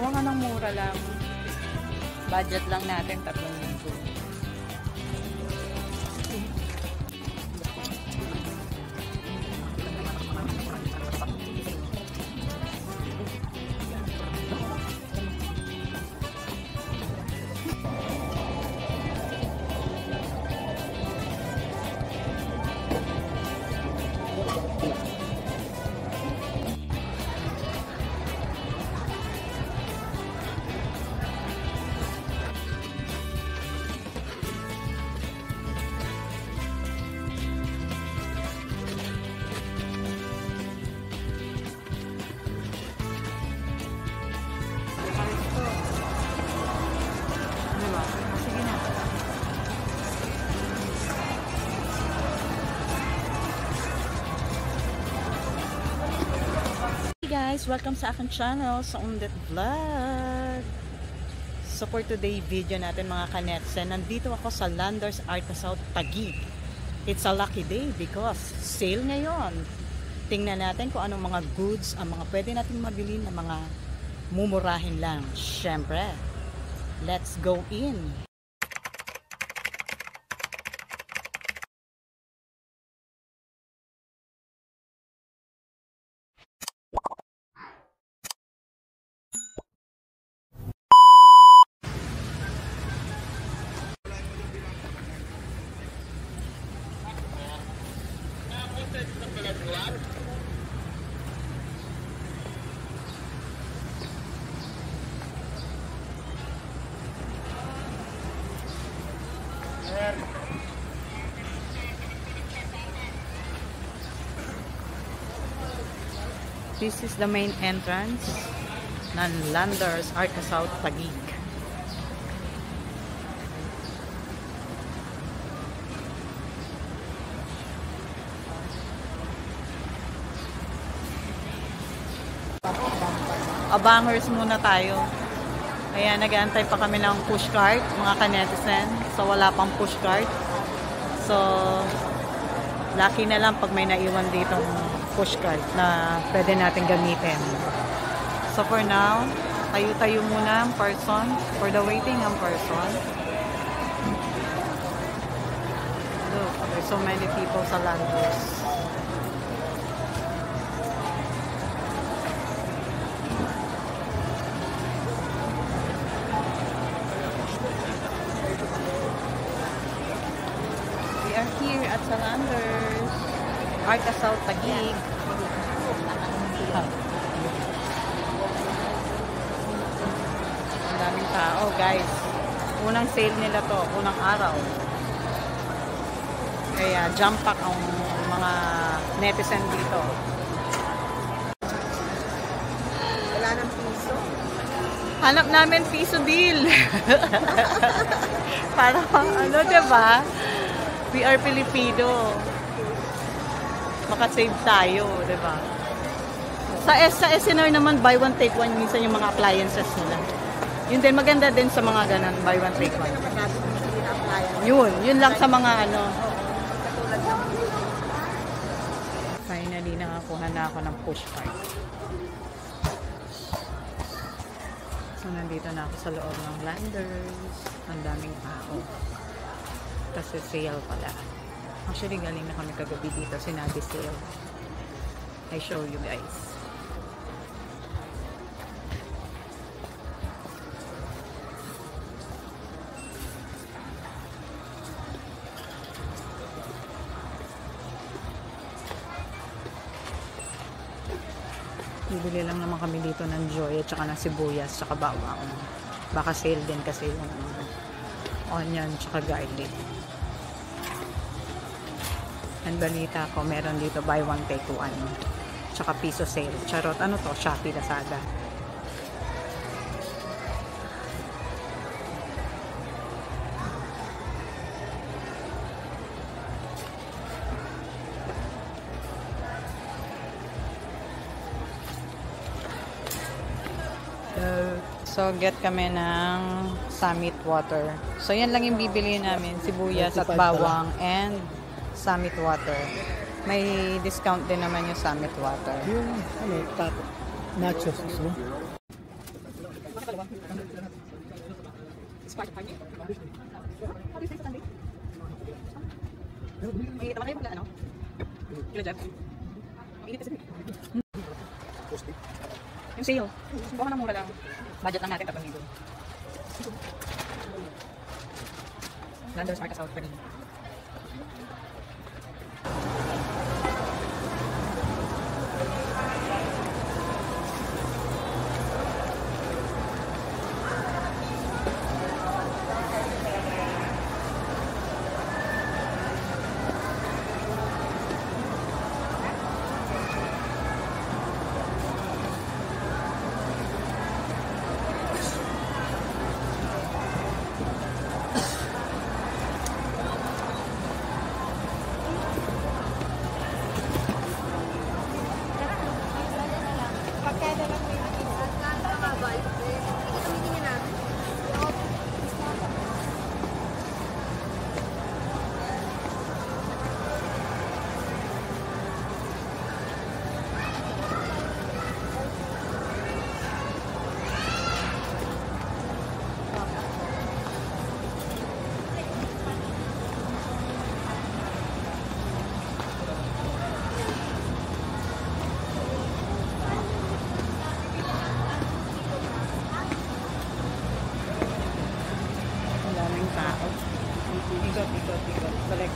Kuha ka ng mura lang. Budget lang natin, 3,000. Guys, welcome sa aking channel sa Undet Vlog. So for today video natin mga kanetsen, nandito ako sa Landers Arca South Taguig. It's a lucky day because sale ngayon. Tingnan natin kung anong mga goods ang mga pwede natin mabili na mga mumurahin lang. Syempre, let's go in. This is the main entrance ng Landers Arca South Taguig. Abangers muna tayo. Kaya nag-aantay pa kami ng pushcart, mga kanetizen. So wala pang pushcart. So lucky na lang pag may naiwan ditong pushcart na pwede natin gamitin. So for now, tayo-tayo muna ang person for the waiting ang person. Look, there's so many people sa Landers. We are here at Landers Arca South Taguig. Ang daming tao, guys. Unang sale nila to, unang araw. Kaya jump pack ang mga netizen dito. Wala ng piso. Hanap namin piso deal. Para ano, diba? We are Filipino. Maka-save tayo, diba? Sa SNR naman, buy one, take one, minsan yung mga appliances nila. Yun din, maganda din sa mga ganun, buy one, take one. Yun lang sa mga ano. Finally, nakakuha na ako ng pushcart. So, nandito na ako sa loob ng Landers. Ang daming tao. Kasi sale pala. Actually, galing na kami kagabi dito. Sinabi sale. I show you guys. Bibili lang naman kami dito ng Joy at saka ng sibuyas at saka bawang. Baka sale din kasi yung onion at saka garlic. Ang balita ko, meron dito buy one take one. Tsaka piso sale. Charot, ano to? Shopee, Lazada. So, get kami ng Summit Water. So, yan lang yung bibili namin. Sibuyas at bawang and Summit Water. May discount din naman yung Summit Water. Yung, ano, nachos mo? Spark party. How do you say sa Sunday? May tama kayo pala, ano? Kila Jeff? Mainit kasi. Yung sale. Baka na mura lang. Budget lang natin 3,000. Landers Arca South Taguig. Ikot. Balik.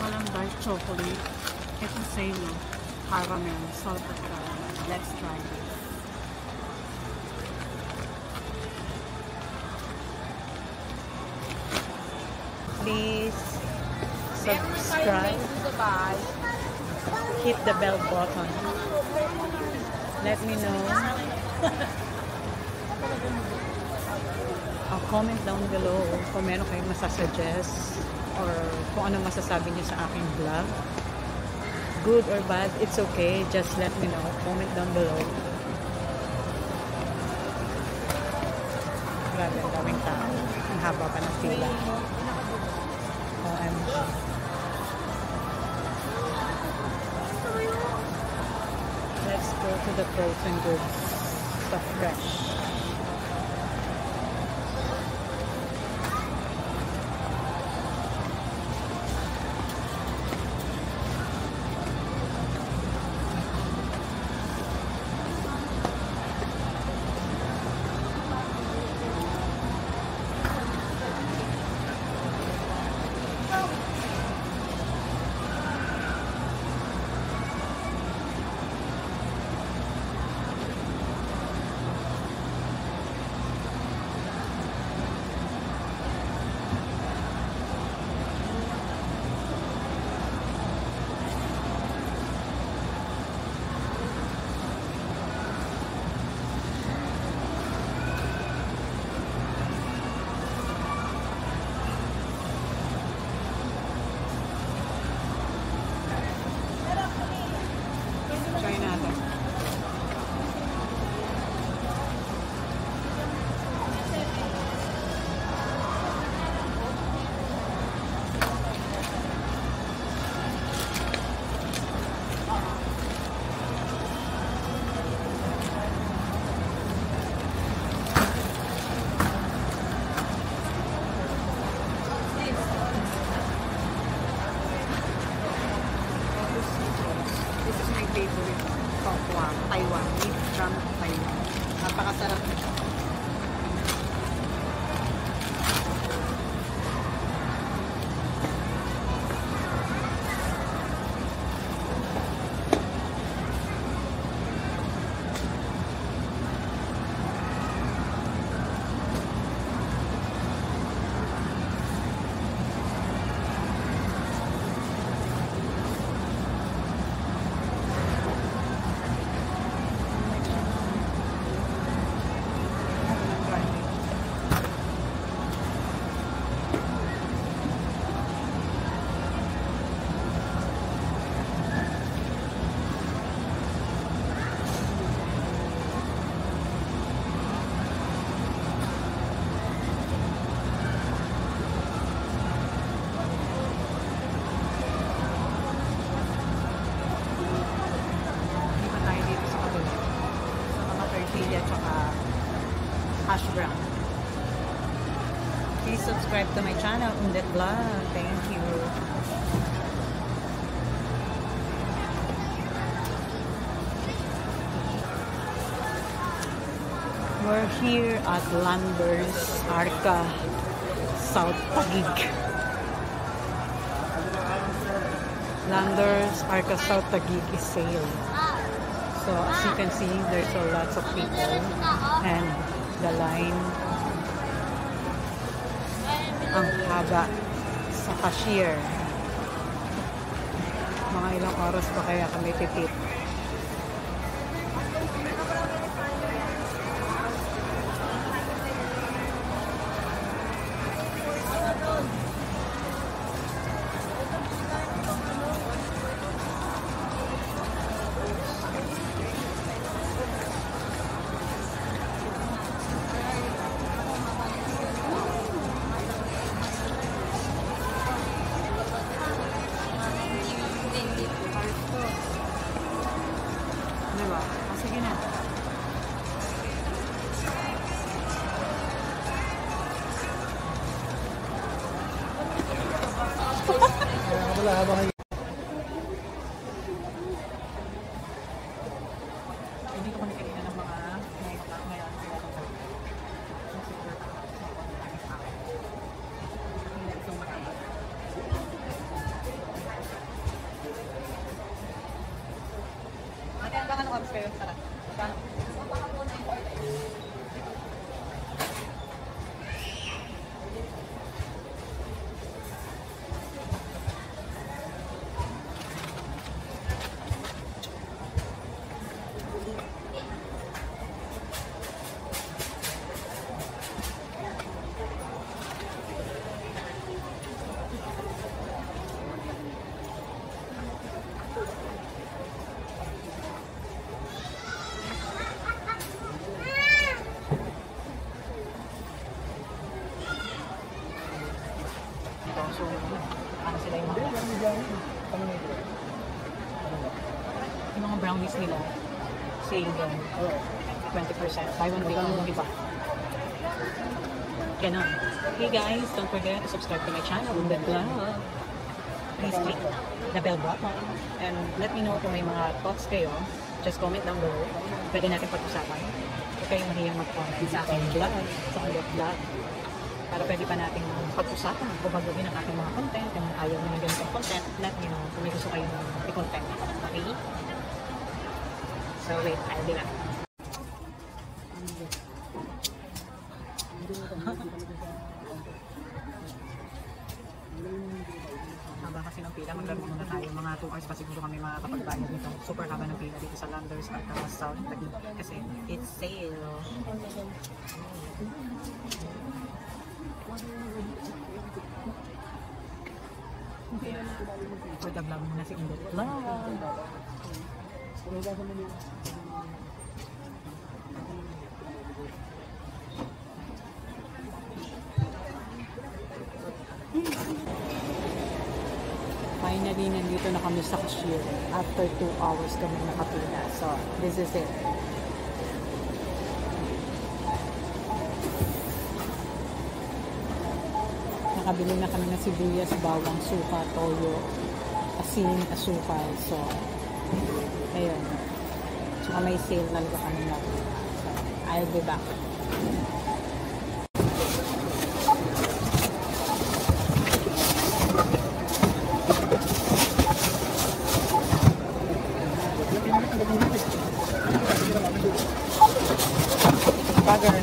Walang dark chocolate. Ito same, no? Caramel, salted caramel. Let's try this. Please subscribe. Hit the bell button. Let me know. Comment down below kung meron kayong masasuggest or kung ano masasabi niyo sa aking vlog. Good or bad, it's okay. Just let me know. Comment down below. Grabe, ang daming tao. Ang haba pa ng pila. OMG. Let's go to the frozen goods. The fresh. brown. Please subscribe to my channel, Undet Vlog. Thank you. We're here at Landers Arca, South Taguig. Landers Arca South Taguig is sale. So as you can see, there's a lots of people and the line ang haba sa cashier. Mga ilang oras pa kaya kami tipid. Diba? O, sige na. Hindi ko panitignan ng mga ngayon. Ate, hanggang anong oras kayo? Tara. Magkano? So, ano sila yung mga brownies nila sale doon 20%, buy one week yung iba. Ganun. Hey guys, don't forget to subscribe to my channel, Undet Vlog. Please click the bell button and let me know kung may mga thoughts kayo. Just comment down below. Pwede natin pag-usapan. Huwag kayong mahiyang mag-comment sa aking vlog, sa Undet Vlog. Para pwede pa natin pag-usapan kung baguhin ang ating mga content. Kung ayaw nyo ng ganitong content, let me know kung may gusto kayong i-content. Okay? So wait, I'll be back. Haba kasi ng pila, maglaro muna tayo. Mga 2 hours pa siguro kami makakapagbayad nito. Super haba ng pila dito sa Landers at South Taguig kasi it's sale. Kaya, for the vlog muna si Undet Vlog. Finally, nandito na kami sa cashier. After 2 hours kami nakapila. So, this is it. Nakabili na kami ng sibuyas, bawang, suka, toyo, asin, asukal. So, ayun. Tsaka may sale talaga kami na. So, I'll be back. Bagger.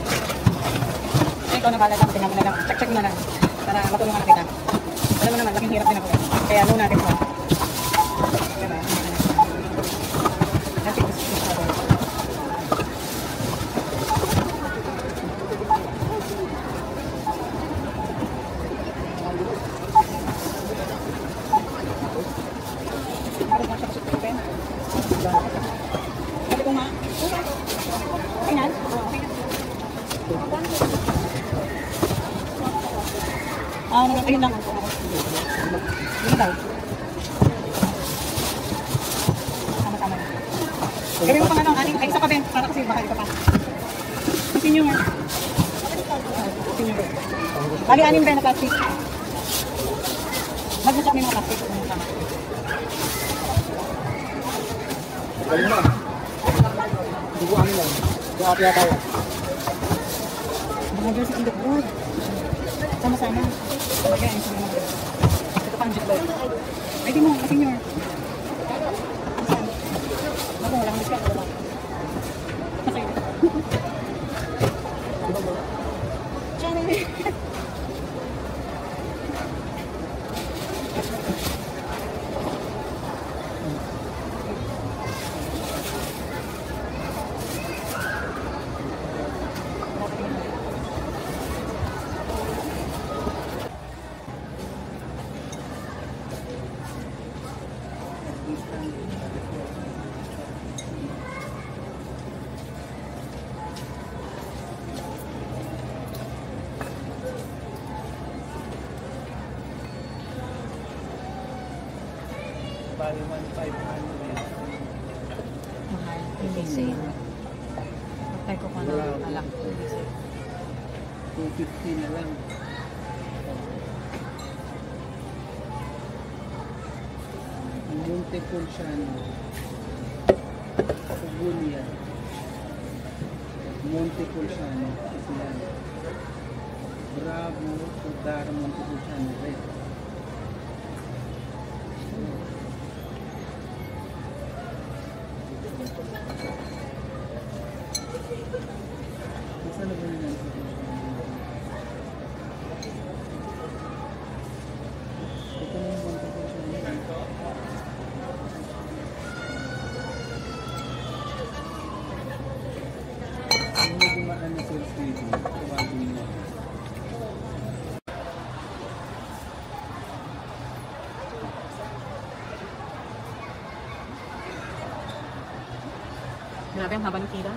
Ikaw na pala, tingnan mo na lang. Check mo na lang. Para matulungan na kita. Alam mo naman, laking hirap din ako. Kaya ano natin po. Diba? Natin gusto ako. Sabi ko nga. Okay na? Ayun lang. Yun daw. Tama-tama na. Gawin mo pa nga ng aning, ay isa pa din, para kasi baka iba pa. Continue nga. Ali-anim ba na plastic? Mag-usap may mga plastic. Galing na. Duguan lang. Duguan kaya tayo. Mga girls in the board. Sama-sama. Sabagay, ayun sa mga. Ito pang jitloy. Ay, di mo, senior. Ako, walang miss ka. Masaya. Channel. Bali 1,500. Mahal. Hindi sale. Patay ko ka na alak. Hindi sale. 250 na lang. Ang Monte Pulciano. Pugulia. Monte Pulciano. Ito yan. Bravo. Udara Monte Pulciano. Red. Nasaan na ba yun yan? Ito na yung Monte Pulciano. Yung may dumaan na sales lady, tawagin mo. Grabe ang haba ng pila.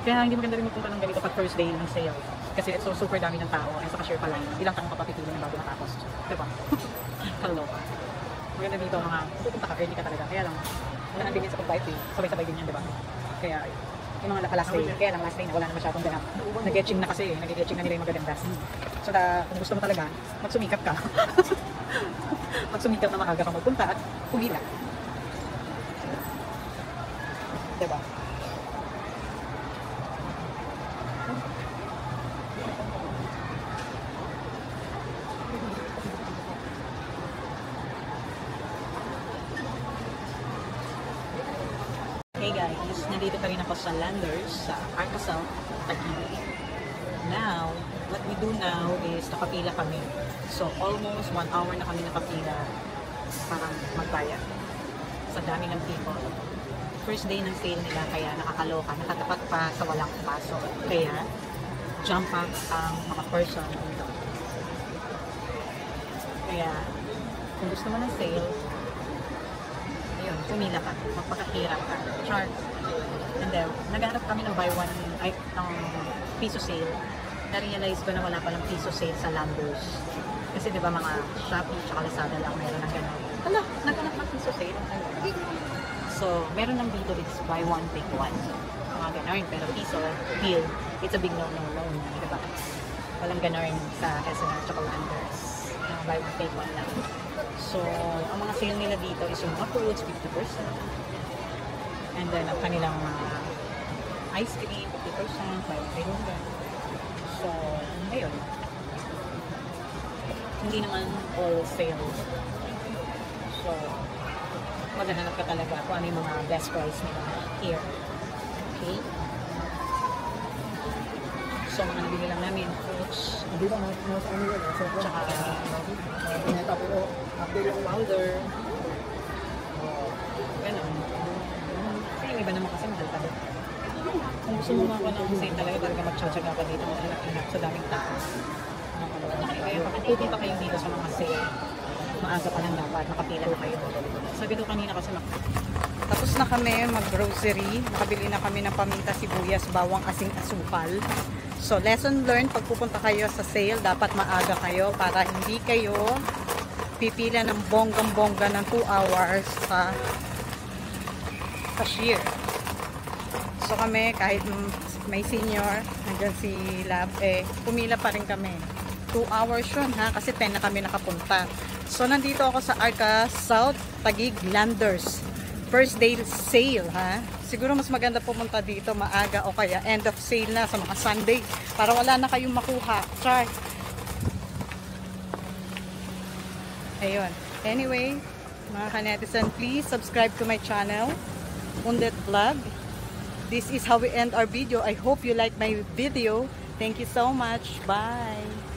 Kaya hindi maganda rin magpunta ng ganito pag first day ng sale. Kasi it's so super dami ng tao. And sa cashier pa lang, ilang taong kapapipili ng bago natapos. Diba? Kaloka. Maganda dito mga, pupunta ka, early ka talaga. Kaya lang, wala nang bilhin sa pag-bike eh. Sabay-sabay din yan, diba? Kaya, yung mga last day, kaya lang last day na wala na masyadong ganap. Nag-etching na kasi, nag-etching na nila yung magaganda. So, kung gusto mo talaga, magsumikap ka. Magsumikap na maaga ka magpunta at pumila. Diba? Hey guys, nandito pa rin ako sa Landers sa Arcasal, Taguig. Now, what we do now is nakapila kami. So, almost 1 hour na kami nakapila para magbayad sa dami ng people. First day ng sale nila, kaya nakakaloka, nakatapat pa sa walang pasok. Kaya, jump up ang mga person dito. Kaya, kung gusto mo ng sale, ayun, pumila ka, magpakahirap ka, chart. And then, naghanap kami ng buy one, ng piso sale. Na-realize ko na wala palang piso sale sa Landers. Kasi di ba mga Shopee tsaka Lazada lang meron ng gano'n. Hala, naghanap ng piso sale. So, meron ng dito, it's buy one, take one. Mga gano'n, pero piso, deal, it's a big no-no-no. Diba? Walang gano'n sa SNR tsaka Landers. Buy one, take one lang. So, ang mga sale nila dito is yung mga fruits, 50%. And then, ang kanilang ice cream, 50%, buy one, take one. So, ayun. Hindi naman all sale. So, maghanap ka talaga kung ano yung mga best price nila here. Okay? So, mga nabili lang namin, fruits, Hindi ba mas ano yun? tsaka Pineta pero update yung powder. Ganun. Kasi yung iba naman kasi mahal pa din. Kung gusto mo mga ng sale talaga mag-tsaga ka dito, mag-inap sa daming tao. Kaya pag pupunta kayo dito sa mga sale, maaga pa lang dapat, nakapila na kayo. Sabi ko kanina kasi tapos na kami mag-grocery, nakabili na kami ng paminta, sibuyas, bawang, asing, asukal. So, lesson learned, pag pupunta kayo sa sale, dapat maaga kayo para hindi kayo pipila ng bonggang-bongga ng 2 hours sa cashier. So, kami, kahit may senior, nandyan si Lab, pumila pa rin kami. 2 hours yun ha, kasi 10 na kami nakapunta. So nandito ako sa Arca South Taguig Landers. First day sale ha. Siguro mas maganda pumunta dito maaga o kaya end of sale na sa mga Sunday para wala na kayong makuha. Char. Ayun. Anyway, mga kanetizen, please subscribe to my channel, Undet Vlog. This is how we end our video. I hope you like my video. Thank you so much. Bye.